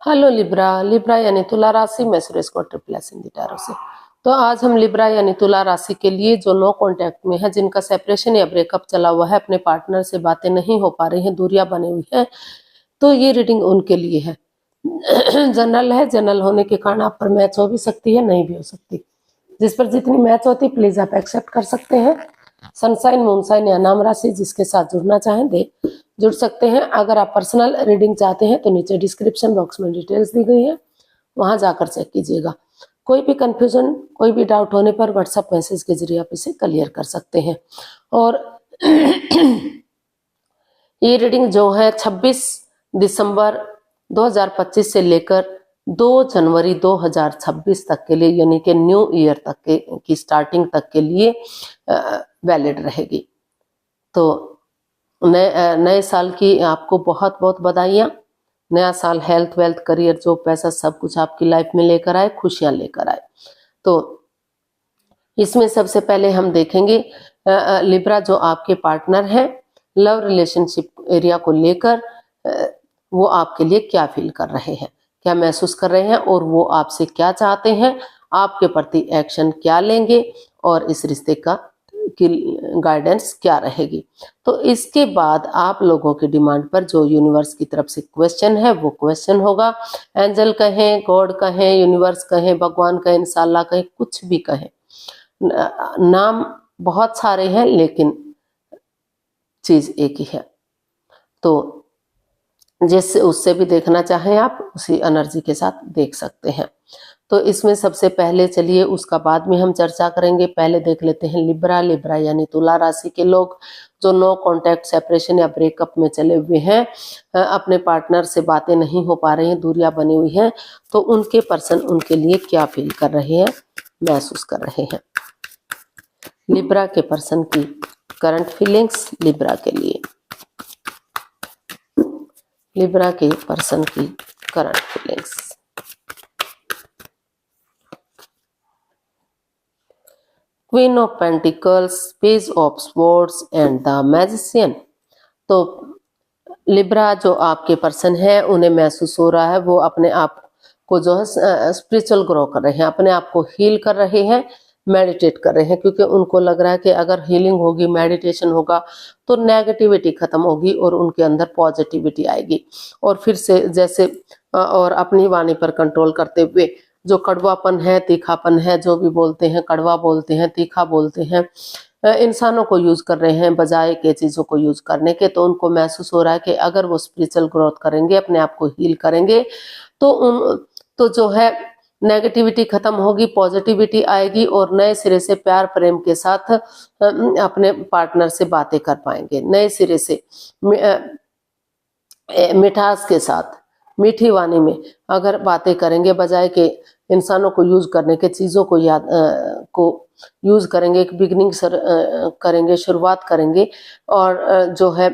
Hello Libra. Libra यानी तुला राशि, मैं सुरेश को ट्रिपल एस हिंदी टैरो से। तो आज हम लिब्रा यानी तुला राशि के लिए जो नो कांटेक्ट में है, जिनका सेपरेशन या ब्रेकअप चला हुआ है, अपने पार्टनर से बातें नहीं हो पा रही हैं, दूरियां बनी हुई है, तो ये रीडिंग उनके लिए है। जनरल है। जनरल होने के कारण आप पर मैच हो भी सकती है, नहीं भी हो सकती। जिस पर जितनी मैच होती प्लीज आप एक्सेप्ट कर सकते हैं। सनसाइन, मूनसाइन या नाम राशि जिसके साथ जुड़ना चाहें जुड़ सकते हैं। अगर आप पर्सनल रीडिंग चाहते हैं तो नीचे डिस्क्रिप्शन बॉक्स में डिटेल्स दी गई है, वहां जाकर चेक कीजिएगा। कोई भी कंफ्यूजन, कोई भी डाउट होने पर व्हाट्सएप मैसेज के जरिए आप इसे क्लियर कर सकते हैं। और ये रीडिंग जो है 26 दिसंबर 2025 से लेकर 2 जनवरी 2026 तक के लिए, यानी कि न्यू ईयर तक की स्टार्टिंग तक के लिए वैलिड रहेगी। तो नए साल की आपको बहुत बहुत बधाइयाँ। नया साल हेल्थ, वेल्थ, करियर, जो पैसा, सब कुछ आपकी लाइफ में लेकर आए, खुशियां लेकर आए। तो इसमें सबसे पहले हम देखेंगे लिब्रा जो आपके पार्टनर हैं, लव रिलेशनशिप एरिया को लेकर वो आपके लिए क्या फील कर रहे हैं, क्या महसूस कर रहे हैं, और वो आपसे क्या चाहते हैं, आपके प्रति एक्शन क्या लेंगे, और इस रिश्ते का की गाइडेंस क्या रहेगी। तो इसके बाद आप लोगों की डिमांड पर जो यूनिवर्स की तरफ से क्वेश्चन है वो क्वेश्चन होगा। एंजल कहें, गॉड कहें, यूनिवर्स कहें, भगवान कहें, इंशाल्लाह कहें, कुछ भी कहें, नाम बहुत सारे हैं लेकिन चीज एक ही है। तो जिससे उससे भी देखना चाहें आप उसी एनर्जी के साथ देख सकते हैं। तो इसमें सबसे पहले चलिए, उसका बाद में हम चर्चा करेंगे। पहले देख लेते हैं लिब्रा। लिब्रा यानी तुला राशि के लोग जो नो कांटेक्ट, सेपरेशन या ब्रेकअप में चले हुए हैं, अपने पार्टनर से बातें नहीं हो पा रही हैं, दूरियां बनी हुई हैं, तो उनके पर्सन उनके लिए क्या फील कर रहे हैं, महसूस कर रहे हैं। लिब्रा के पर्सन की करंट फीलिंग्स लिब्रा के लिए। लिब्रा के पर्सन की current feelings. Queen of pentacles, page of swords and the magician. तो लिब्रा जो आपके पर्सन है, उन्हें महसूस हो रहा है वो अपने आप को जो है स्पिरिचुअल ग्रो कर रहे हैं, अपने आप को हील कर रहे हैं, मेडिटेट कर रहे हैं, क्योंकि उनको लग रहा है कि अगर हीलिंग होगी, मेडिटेशन होगा, तो नेगेटिविटी खत्म होगी और उनके अंदर पॉजिटिविटी आएगी। और फिर से जैसे और अपनी वाणी पर कंट्रोल करते हुए जो कड़वापन है, तीखापन है, जो भी बोलते हैं, कड़वा बोलते हैं, तीखा बोलते हैं, इंसानों को यूज कर रहे हैं बजाय के चीजों को यूज करने के। तो उनको महसूस हो रहा है कि अगर वो स्पिरिचुअल ग्रोथ करेंगे, अपने आप को हील करेंगे, तो जो है नेगेटिविटी खत्म होगी, पॉजिटिविटी आएगी, और नए सिरे से प्यार प्रेम के साथ अपने पार्टनर से बातें कर पाएंगे, नए सिरे से मिठास के साथ, मीठी वाणी में अगर बातें करेंगे, बजाय के इंसानों को यूज करने के, चीजों को को यूज करेंगे, एक बिगनिंग करेंगे, शुरुआत करेंगे। और जो है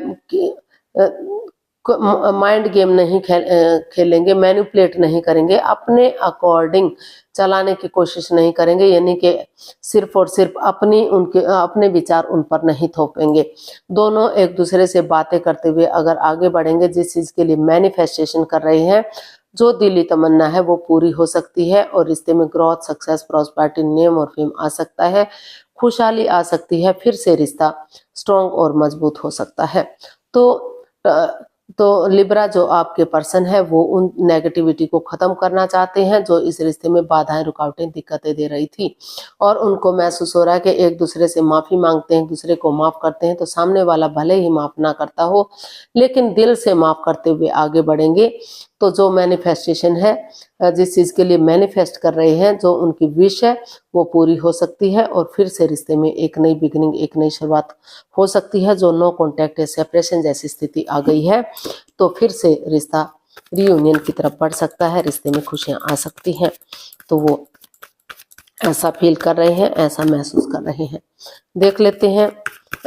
माइंड गेम नहीं खेलेंगे, मैनिपुलेट नहीं करेंगे, अपने अकॉर्डिंग चलाने की कोशिश नहीं करेंगे, यानी कि सिर्फ और सिर्फ अपने विचार उन पर नहीं थोपेंगे। दोनों एक दूसरे से बातें करते हुए अगर आगे बढ़ेंगे, जिस चीज के लिए मैनिफेस्टेशन कर रहे हैं, जो दिली तमन्ना है वो पूरी हो सकती है, और रिश्ते में ग्रोथ, सक्सेस, प्रॉस्पेरिटी, नेम और फेम आ सकता है, खुशहाली आ सकती है, फिर से रिश्ता स्ट्रॉन्ग और मजबूत हो सकता है। तो लिब्रा जो आपके पर्सन है वो उन नेगेटिविटी को खत्म करना चाहते हैं जो इस रिश्ते में बाधाएं, रुकावटें, दिक्कतें दे रही थी, और उनको महसूस हो रहा है कि एक दूसरे से माफी मांगते हैं, एक दूसरे को माफ करते हैं, तो सामने वाला भले ही माफ ना करता हो लेकिन दिल से माफ करते हुए आगे बढ़ेंगे। तो जो मैनिफेस्टेशन है, जिस चीज के लिए मैनिफेस्ट कर रहे हैं, जो उनकी विश है वो पूरी हो सकती है, और फिर से रिश्ते में एक नई बिगनिंग, एक नई शुरुआत हो सकती है। जो नो कॉन्टेक्ट, सेपरेशन जैसी स्थिति आ गई है, तो फिर से रिश्ता रियूनियन की तरफ बढ़ सकता है, रिश्ते में खुशियां आ सकती हैं। तो वो ऐसा फील कर रहे हैं, ऐसा महसूस कर रहे हैं। देख लेते हैं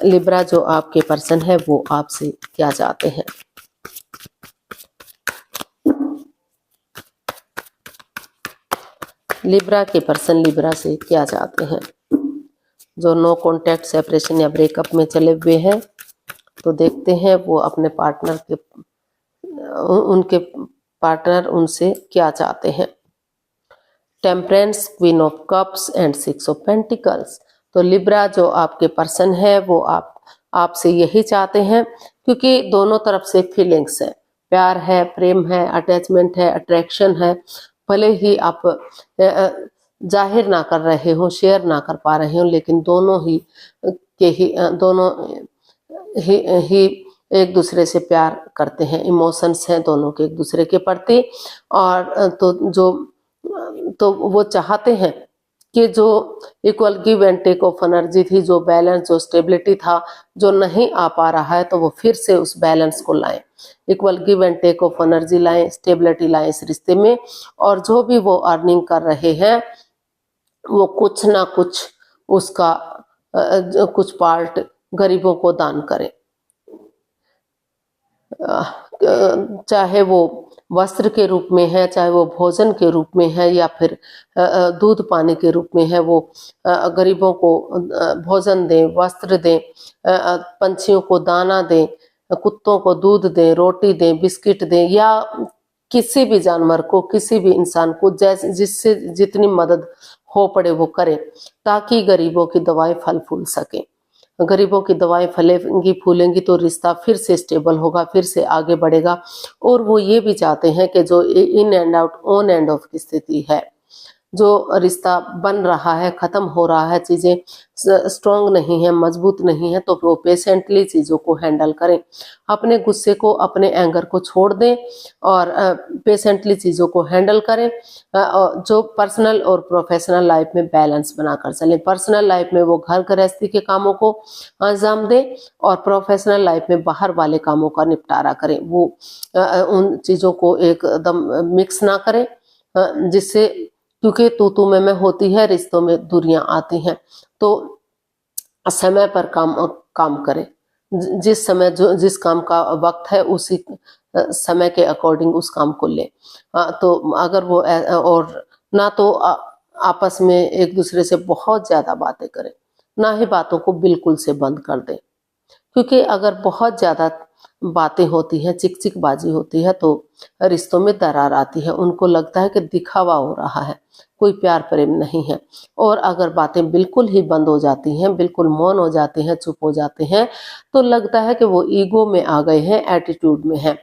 लिब्रा जो आपके पर्सन है वो आपसे क्या चाहते हैं। लिब्रा के पर्सन लिब्रा से क्या चाहते हैं, जो नो कॉन्टेक्ट, सेपरेशन या ब्रेकअप में चले हुए हैं। तो देखते हैं वो अपने पार्टनर के, उनके पार्टनर उनसे क्या चाहते हैं। Temperance, queen of cups and six of pentacles. तो लिब्रा जो आपके पर्सन है वो आपसे यही चाहते हैं, क्योंकि दोनों तरफ से फीलिंग्स है, प्यार है, प्रेम है, अटैचमेंट है, अट्रैक्शन है। भले ही आप जाहिर ना कर रहे हो, शेयर ना कर पा रहे हो, लेकिन दोनों ही एक दूसरे से प्यार करते हैं, इमोशंस हैं दोनों के एक दूसरे के प्रति। और तो वो चाहते हैं कि जो equal give and take of energy थी, जो बैलेंस, जो स्टेबिलिटी था, जो नहीं आ पा रहा है, तो वो फिर से उस बैलेंस को लाएं, equal give and take of energy लाएं, स्टेबिलिटी लाएं इस रिश्ते में। और जो भी वो अर्निंग कर रहे हैं वो कुछ ना कुछ उसका कुछ पार्ट गरीबों को दान करें, चाहे वो वस्त्र के रूप में है, चाहे वो भोजन के रूप में है, या फिर दूध पानी के रूप में है। वो गरीबों को भोजन दें, वस्त्र दें, पंछियों को दाना दें, कुत्तों को दूध दें, रोटी दें, बिस्किट दें, या किसी भी जानवर को, किसी भी इंसान को जैसे जिससे जितनी मदद हो पड़े वो करें, ताकि गरीबों की दवाएं फल फूल सके। गरीबों की दवाएं फलेंगी फूलेंगी तो रिश्ता फिर से स्टेबल होगा, फिर से आगे बढ़ेगा। और वो ये भी चाहते हैं कि जो in and out, on end of की स्थिति है, जो रिश्ता बन रहा है, खत्म हो रहा है, चीजें स्ट्रॉन्ग नहीं है, मजबूत नहीं है, तो वो पेशेंटली चीजों को हैंडल करें, अपने गुस्से को, अपने एंगर को छोड़ दें और पेशेंटली चीजों को हैंडल करें। जो पर्सनल और प्रोफेशनल लाइफ में बैलेंस बनाकर चलें। पर्सनल लाइफ में वो घर गृहस्थी के कामों को अंजाम दें और प्रोफेशनल लाइफ में बाहर वाले कामों का निपटारा करें। वो उन चीजों को एकदम मिक्स ना करें, जिससे, क्योंकि तू में होती है, रिश्तों में दूरियां आती हैं। तो समय पर काम करें, जिस समय जिस काम का वक्त है उसी समय के अकॉर्डिंग उस काम को ले। तो अगर वो और ना तो आपस में एक दूसरे से बहुत ज्यादा बातें करें, ना ही बातों को बिल्कुल से बंद कर दें, क्योंकि अगर बहुत ज्यादा बातें होती हैं, चिकचिकबाजी होती है, तो रिश्तों में दरार आती है। उनको लगता है कि दिखावा हो रहा है, कोई प्यार प्रेम नहीं है। और अगर बातें बिल्कुल ही बंद हो जाती हैं, बिल्कुल मौन हो जाते हैं, चुप हो जाते हैं, तो लगता है कि वो ईगो में आ गए हैं, एटीट्यूड में है।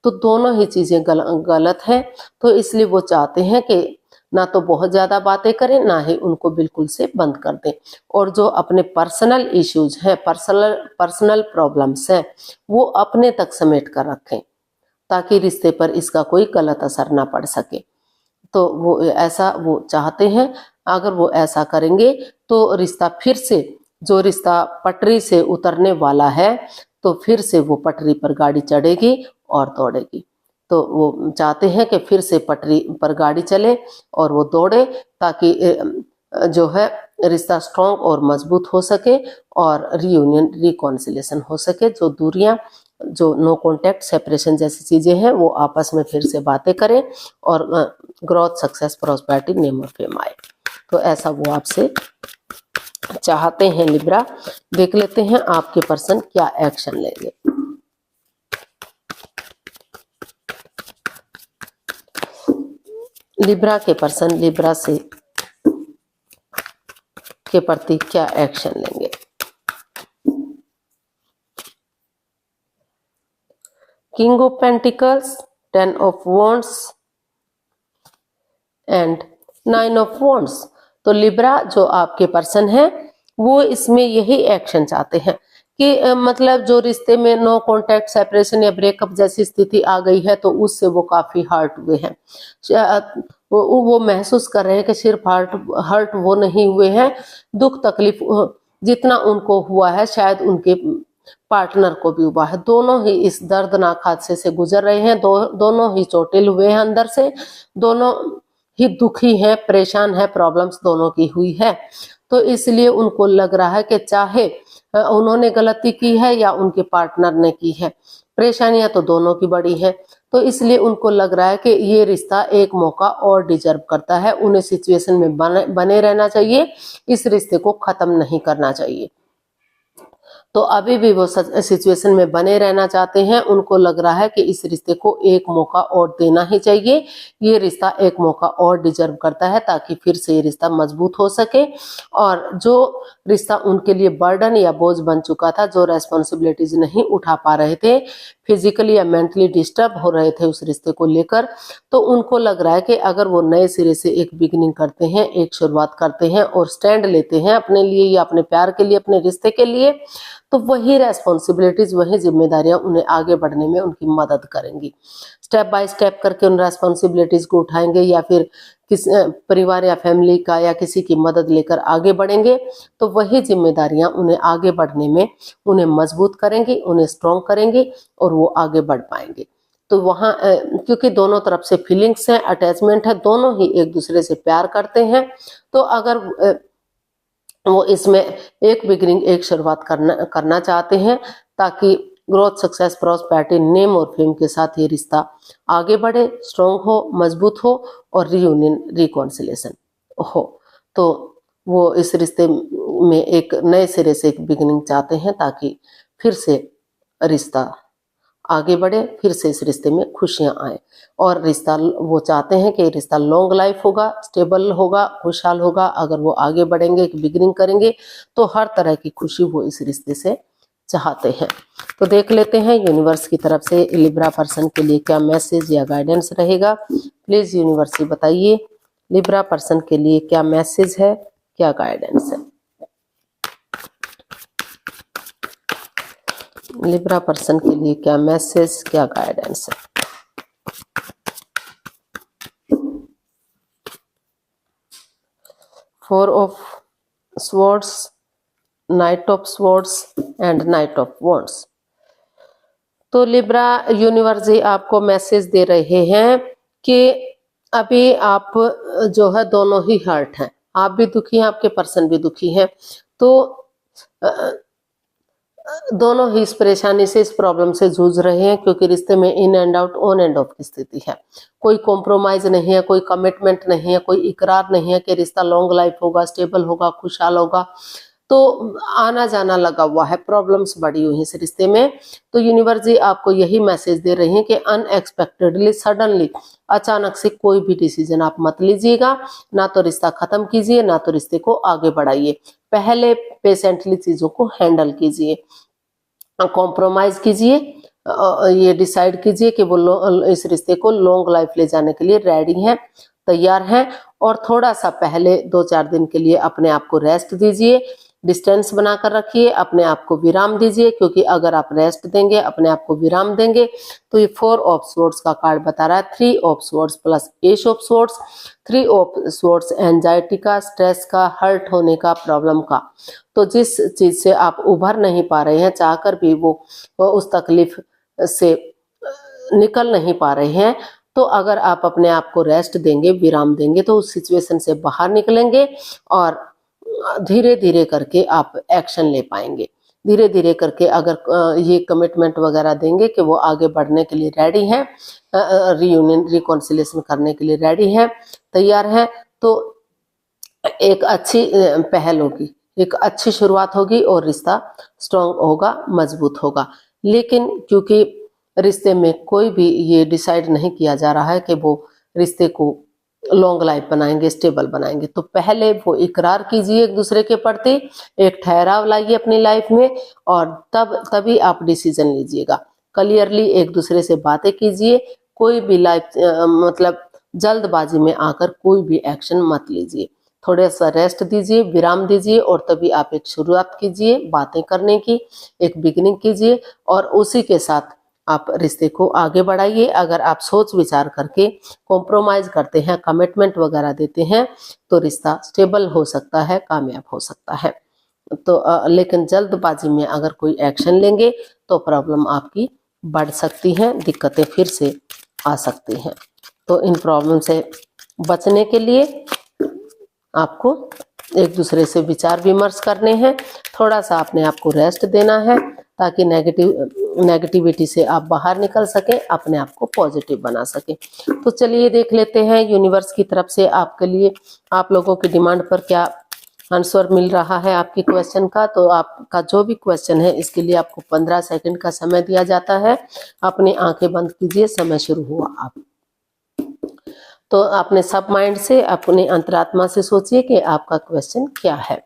तो दोनों ही चीजें गलत है। तो इसलिए वो चाहते हैं कि ना तो बहुत ज्यादा बातें करें, ना ही उनको बिल्कुल से बंद कर दें। और जो अपने पर्सनल इश्यूज हैं, पर्सनल प्रॉब्लम्स हैं, वो अपने तक समेट कर रखें, ताकि रिश्ते पर इसका कोई गलत असर ना पड़ सके। तो वो ऐसा वो चाहते हैं। अगर वो ऐसा करेंगे तो रिश्ता फिर से, जो रिश्ता पटरी से उतरने वाला है, तो फिर से वो पटरी पर गाड़ी चढ़ेगी और दौड़ेगी। तो वो चाहते हैं कि फिर से पटरी पर गाड़ी चले और वो दौड़े, ताकि जो है रिश्ता स्ट्रॉन्ग और मजबूत हो सके और रियूनियन, रिकॉन्सिलेशन हो सके। जो दूरियां, जो नो कॉन्टैक्ट, सेपरेशन जैसी चीजें हैं, वो आपस में फिर से बातें करें और ग्रोथ, सक्सेस, प्रॉस्पेरिटी, नेम और फेम आए। तो ऐसा वो आपसे चाहते हैं लिब्रा। देख लेते हैं आपके पर्सन क्या एक्शन लेंगे। लिब्रा के पर्सन लिब्रा से के प्रति क्या एक्शन लेंगे। King of pentacles, 10 of wands and 9 of wands. तो लिब्रा जो आपके पर्सन है वो इसमें यही एक्शन चाहते हैं कि मतलब जो रिश्ते में नो कॉन्टैक्ट, सेपरेशन या ब्रेकअप जैसी स्थिति आ गई है, तो उससे वो काफी हर्ट हुए हैं। वो महसूस कर रहे हैं कि सिर्फ हर्ट वो नहीं हुए हैं, दुख तकलीफ जितना उनको हुआ है शायद उनके पार्टनर को भी हुआ है। दोनों ही इस दर्दनाक हादसे से गुजर रहे हैं, दोनों ही चोटिल हुए हैं अंदर से, दोनों ही दुखी है, परेशान है, प्रॉब्लम्स दोनों की हुई है। तो इसलिए उनको लग रहा है कि चाहे उन्होंने गलती की है या उनके पार्टनर ने की है, परेशानियां तो दोनों की बड़ी है। तो इसलिए उनको लग रहा है कि ये रिश्ता एक मौका और डिजर्व करता है, उन्हें सिचुएशन में बने रहना चाहिए, इस रिश्ते को खत्म नहीं करना चाहिए। तो अभी भी वो सिचुएशन में बने रहना चाहते हैं। उनको लग रहा है कि इस रिश्ते को एक मौका और देना ही चाहिए, ये रिश्ता एक मौका और डिजर्व करता है ताकि फिर से ये रिश्ता मजबूत हो सके। और जो रिश्ता उनके लिए बर्डन या बोझ बन चुका था, जो रेस्पॉन्सिबिलिटीज नहीं उठा पा रहे थे, फिजिकली या मेंटली डिस्टर्ब हो रहे थे उस रिश्ते को लेकर, तो उनको लग रहा है कि अगर वो नए सिरे से एक बिगिनिंग करते हैं, एक शुरुआत करते हैं और स्टैंड लेते हैं अपने लिए या अपने प्यार के लिए, अपने रिश्ते के लिए, तो वही रेस्पॉन्सिबिलिटीज, वही जिम्मेदारियां उन्हें आगे बढ़ने में उनकी मदद करेंगी। स्टेप बाय स्टेप करके उन रेस्पॉन्सिबिलिटीज को उठाएंगे या फिर किस परिवार या फैमिली का या किसी की मदद लेकर आगे बढ़ेंगे, तो वही जिम्मेदारियां उन्हें आगे बढ़ने में उन्हें मजबूत करेंगी, उन्हें स्ट्रॉन्ग करेंगी और वो आगे बढ़ पाएंगे। तो वहाँ क्योंकि दोनों तरफ से फीलिंग्स हैं, अटैचमेंट है, दोनों ही एक दूसरे से प्यार करते हैं, तो अगर वो इसमें एक बिगिनिंग, एक शुरुआत करना चाहते हैं ताकि ग्रोथ, सक्सेस, प्रॉस्पेरिटी, नेम और फेम के साथ ये रिश्ता आगे बढ़े, स्ट्रॉन्ग हो, मजबूत हो और रीयूनियन, रिकॉन्सिलेशन हो, तो वो इस रिश्ते में एक नए सिरे से एक बिगिनिंग चाहते हैं ताकि फिर से रिश्ता आगे बढ़े, फिर से इस रिश्ते में खुशियां आए। और रिश्ता वो चाहते हैं कि रिश्ता लॉन्ग लाइफ होगा, स्टेबल होगा, खुशहाल होगा। अगर वो आगे बढ़ेंगे, एक बिगिनिंग करेंगे, तो हर तरह की खुशी वो इस रिश्ते से चाहते हैं। तो देख लेते हैं यूनिवर्स की तरफ से लिब्रा पर्सन के लिए क्या मैसेज या गाइडेंस रहेगा। प्लीज यूनिवर्स बताइए लिब्रा पर्सन के लिए क्या मैसेज है, क्या गाइडेंस है। लिब्रा पर्सन के लिए क्या मैसेज, क्या गाइडेंस है। Four of swords, night of swords and night of wands. तो लिब्रा यूनिवर्स जी आपको मैसेज दे रहे हैं कि अभी आप जो है दोनों ही हर्ट हैं, आप भी दुखी हैं, आपके पर्सन भी दुखी हैं। तो दोनों ही इस परेशानी से, इस प्रॉब्लम से जूझ रहे हैं क्योंकि रिश्ते में in and out, on end of की स्थिति है। कोई कॉम्प्रोमाइज नहीं है, कोई कमिटमेंट नहीं है, कोई इकरार नहीं है कि रिश्ता लॉन्ग लाइफ होगा, स्टेबल होगा, खुशहाल होगा। तो आना जाना लगा हुआ है, प्रॉब्लम्स बढ़ी हुई है इस रिश्ते में। तो यूनिवर्स जी आपको यही मैसेज दे रहे हैं कि अनएक्सपेक्टेडली, सडनली, अचानक से कोई भी डिसीजन आप मत लीजिएगा। ना तो रिश्ता खत्म कीजिए, ना तो रिश्ते को आगे बढ़ाइए। पहले पेशेंटली चीजों को हैंडल कीजिए, कॉम्प्रोमाइज कीजिए, ये डिसाइड कीजिए कि वो इस रिश्ते को लॉन्ग लाइफ ले जाने के लिए रेडी हैं, तैयार हैं। और थोड़ा सा पहले 2-4 दिन के लिए अपने आप को रेस्ट दीजिए, डिस्टेंस बनाकर रखिए, अपने आप को विराम दीजिए, क्योंकि अगर आप रेस्ट देंगे, अपने आप को विराम देंगे, तो ये 4 ऑफ स्वॉर्ड्स का कार्ड बता रहा है 3 of swords plus S of swords. 3 of swords anxiety का, स्ट्रेस का, हर्ट होने का, प्रॉब्लम का। तो जिस चीज से आप उभर नहीं पा रहे हैं, चाहकर भी वो उस तकलीफ से निकल नहीं पा रहे हैं, तो अगर आप अपने आप को रेस्ट देंगे, विराम देंगे, तो उस सिचुएशन से बाहर निकलेंगे और धीरे धीरे करके आप एक्शन ले पाएंगे। धीरे धीरे करके अगर ये कमिटमेंट वगैरह देंगे कि वो आगे बढ़ने के लिए रेडी हैं, रीयूनियन, रिकॉन्सिलेशन करने के लिए रेडी हैं, तैयार हैं, तो एक अच्छी पहल होगी, एक अच्छी शुरुआत होगी और रिश्ता स्ट्रॉन्ग होगा, मजबूत होगा। लेकिन क्योंकि रिश्ते में कोई भी ये डिसाइड नहीं किया जा रहा है कि वो रिश्ते को लॉन्ग लाइफ बनाएंगे, स्टेबल बनाएंगे, तो पहले वो इकरार कीजिए एक दूसरे के प्रति, एक ठहराव लाइए अपनी लाइफ में, और तभी आप डिसीजन लीजिएगा। क्लियरली एक दूसरे से बातें कीजिए, कोई भी लाइफ मतलब जल्दबाजी में आकर कोई भी एक्शन मत लीजिए। थोड़ा सा रेस्ट दीजिए, विराम दीजिए और तभी आप एक शुरुआत कीजिए बातें करने की, एक बिगिनिंग कीजिए और उसी के साथ आप रिश्ते को आगे बढ़ाइए। अगर आप सोच विचार करके कॉम्प्रोमाइज करते हैं, कमिटमेंट वगैरह देते हैं, तो रिश्ता स्टेबल हो सकता है, कामयाब हो सकता है। तो लेकिन जल्दबाजी में अगर कोई एक्शन लेंगे तो प्रॉब्लम आपकी बढ़ सकती हैं, दिक्कतें फिर से आ सकती हैं। तो इन प्रॉब्लम से बचने के लिए आपको एक दूसरे से विचार विमर्श करने हैं, थोड़ा सा अपने आप को रेस्ट देना है ताकि नेगेटिविटी से आप बाहर निकल सके, अपने आप को पॉजिटिव बना सके। तो चलिए देख लेते हैं यूनिवर्स की तरफ से आपके लिए, आप लोगों की डिमांड पर क्या आंसर मिल रहा है आपके क्वेश्चन का, तो आपका जो भी क्वेश्चन है इसके लिए आपको 15 सेकंड का समय दिया जाता है। अपनी आंखें बंद कीजिए, समय शुरू हुआ। आप तो अपने सब माइंड से, अपने अंतरात्मा से सोचिए कि आपका क्वेश्चन क्या है।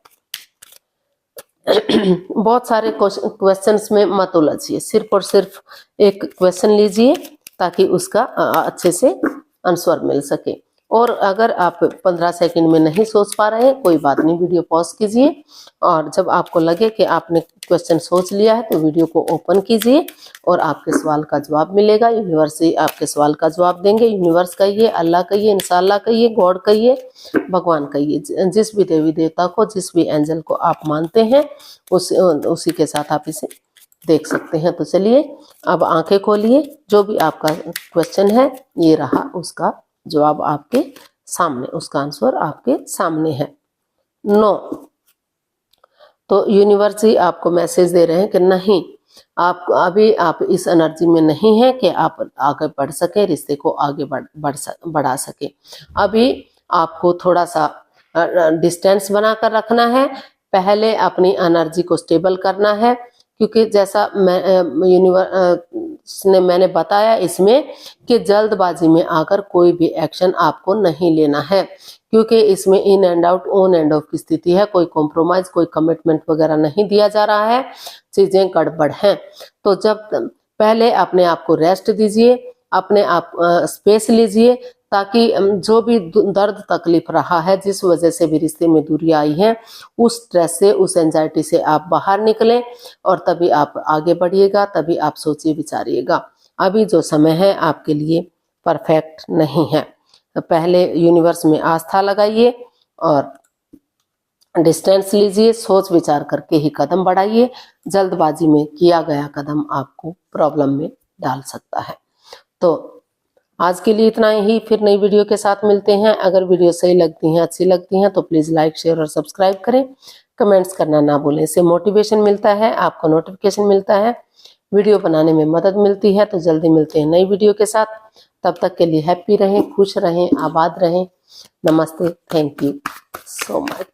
बहुत सारे क्वेश्चंस में मत उलझिए, सिर्फ और सिर्फ एक क्वेश्चन लीजिए ताकि उसका अच्छे से आंसर मिल सके। और अगर आप 15 सेकंड में नहीं सोच पा रहे हैं, कोई बात नहीं, वीडियो पॉज कीजिए और जब आपको लगे कि आपने क्वेश्चन सोच लिया है तो वीडियो को ओपन कीजिए और आपके सवाल का जवाब मिलेगा। यूनिवर्स ही आपके सवाल का जवाब देंगे। यूनिवर्स कहिए, अल्लाह कहिए, इंशाल्लाह कहिए, गॉड कहिए, भगवान कहिए, जिस भी देवी देवता को, जिस भी एंजल को आप मानते हैं उसी के साथ आप इसे देख सकते हैं। तो चलिए अब आंखें खोलिए, जो भी आपका क्वेश्चन है ये रहा, उसका जवाब आपके सामने, उसका आंसर आपके सामने है। 9। तो यूनिवर्स ही आपको मैसेज दे रहे हैं कि नहीं, आप अभी आप इस एनर्जी में नहीं है कि आप आगे बढ़ सके, रिश्ते को आगे बढ़ा सके। अभी आपको थोड़ा सा डिस्टेंस बनाकर रखना है। पहले अपनी एनर्जी को स्टेबल करना है, क्योंकि जैसा यूनिवर्स ने मैंने बताया इसमें कि जल्दबाजी में आकर कोई भी एक्शन आपको नहीं लेना है, क्योंकि इसमें in and out, on end of की स्थिति है। कोई कॉम्प्रोमाइज, कोई कमिटमेंट वगैरह नहीं दिया जा रहा है, चीजें गड़बड़ हैं। तो जब पहले अपने आप को रेस्ट दीजिए, अपने आप स्पेस लीजिए, ताकि जो भी दर्द तकलीफ रहा है, जिस वजह से भी रिश्ते में दूरी आई है, उस स्ट्रेस से, उस एंजाइटी से आप बाहर निकलें और तभी आप आगे बढ़िएगा, तभी आप सोचिए विचारिएगा। अभी जो समय है आपके लिए परफेक्ट नहीं है। तो पहले यूनिवर्स में आस्था लगाइए और डिस्टेंस लीजिए, सोच विचार करके ही कदम बढ़ाइए। जल्दबाजी में किया गया कदम आपको प्रॉब्लम में डाल सकता है। तो आज के लिए इतना ही, फिर नई वीडियो के साथ मिलते हैं। अगर वीडियो सही लगती हैं, अच्छी लगती हैं तो प्लीज़ लाइक, शेयर और सब्सक्राइब करें। कमेंट्स करना ना भूलें, इससे मोटिवेशन मिलता है, आपको नोटिफिकेशन मिलता है, वीडियो बनाने में मदद मिलती है। तो जल्दी मिलते हैं नई वीडियो के साथ। तब तक के लिए हैप्पी रहें, खुश रहें, आबाद रहें। नमस्ते, थैंक यू सो मच।